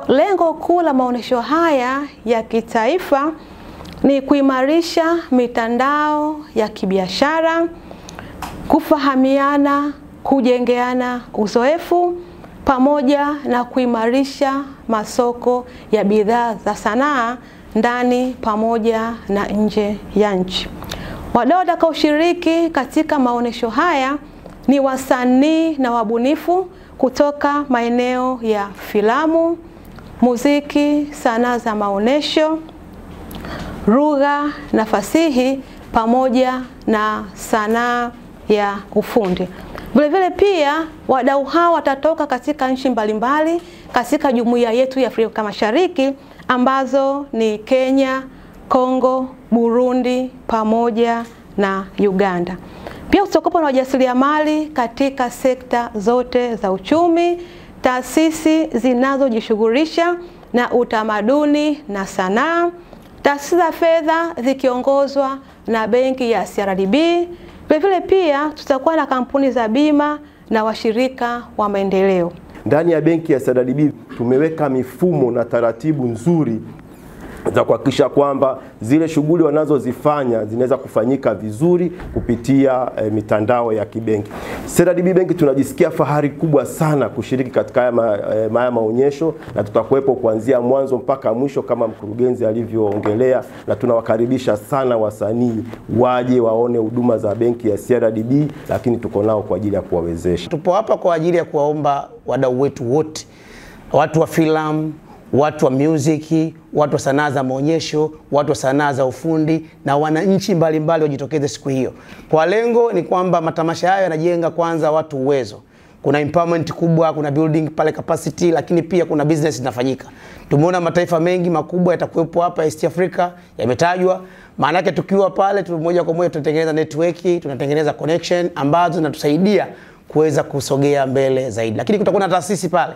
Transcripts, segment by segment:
Lengo kuu la maonesho haya ya kitaifa ni kuimarisha mitandao ya kibiashara, kufahamiana, kujengeana uzoefu, pamoja na kuimarisha masoko ya bidhaa za sanaa ndani pamoja na nje ya nchi. Wadau watakaoshiriki katika maonesho haya ni wasanii na wabunifu kutoka maeneo ya filamu, muziki, sanaa za maonesho, lugha na fasihi, pamoja na sanaa ya ufundi. Vile pia wadau hao watatoka katika nchi mbalimbali katika jumuiya yetu ya Afrika Mashariki ambazo ni Kenya, Kongo, Burundi pamoja na Uganda. Pia kutakuwa na wajasiriamali katika sekta zote za uchumi, taasisi zinazojishughulisha na utamaduni na sanaa, taasisi za fedha zikiongozwa na benki ya CRDB. Vile pia tutakuwa na kampuni za bima na washirika wa maendeleo. Ndani ya benki ya CRDB tumeweka mifumo na taratibu nzuri za kuhakikisha kwamba zile shughuli wanazozifanya zinaweza kufanyika vizuri kupitia mitandao ya kibenki. CRDB Bank tunajisikia fahari kubwa sana kushiriki katika haya maonyesho, na tutakuwepo kuanzia mwanzo mpaka mwisho kama mkurugenzi alivyoongelea, na tunawakaribisha sana wasanii waje waone huduma za benki ya CRDB, lakini tuko nao kwa ajili ya kuwawezesha. Tupo hapa kwa ajili ya kuwaomba wadau wetu wote, watu wa filamu, watu wa muziki, watu wa sanaa za maonyesho, watu wa sanaa za ufundi na wananchi mbalimbali wajitokeze siku hiyo. Kwa lengo ni kwamba matamasha haya yanajenga kwanza watu uwezo. Kuna empowerment kubwa, kuna building pale capacity, lakini pia kuna business zinafanyika. Tumeona mataifa mengi makubwa yatakuwepo hapa East Africa, yametajwa. Maana yake tukiwa pale moja kwa moja tunatengeneza network, tunatengeneza connection ambazo zinatusaidia kuweza kusogea mbele zaidi. Lakini kutakuwa na taasisi pale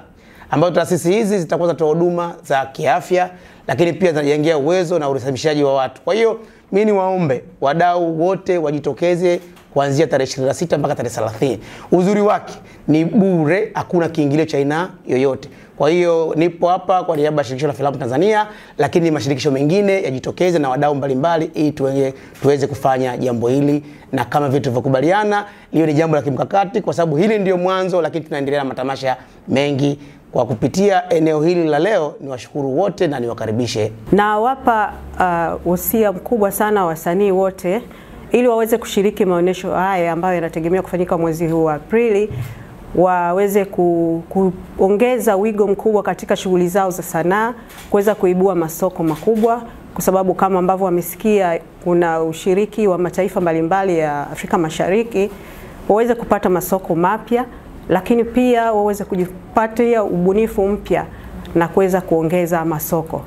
ambazo taasisi hizi zitakuwa zinatoa huduma za kiafya, lakini pia zinajengea uwezo na urekebishaji wa watu. Kwa hiyo mimi niwaombe wadau wote wajitokeze kuanzia tarehe 26 mpaka tarehe 30. Uzuri wake ni bure, hakuna kiingilio cha aina yoyote. Kwa hiyo nipo hapa kwa niaba ya Shirikisho la Filamu Tanzania, lakini mashirikisho mengine yajitokeze na wadau mbalimbali ili tuweze kufanya jambo hili, na kama vitu vilivyokubaliana hiyo ni jambo la kimkakati, kwa sababu hili ndio mwanzo, lakini tunaendelea na matamasha mengi. Kwa kupitia eneo hili la leo niwashukuru wote na niwakaribishe. Na wapa wosia mkubwa sana wasanii wote ili waweze kushiriki maonesho haya ambayo yanategemea kufanyika mwezi huu wa Aprili, waweze kuongeza wigo mkubwa katika shughuli zao za sanaa, kuweza kuibua masoko makubwa, kwa sababu kama ambavyo wamesikia kuna ushiriki wa mataifa mbalimbali ya Afrika Mashariki, waweze kupata masoko mapya, lakini pia waweze kujipatia ubunifu mpya na kuweza kuongeza masoko.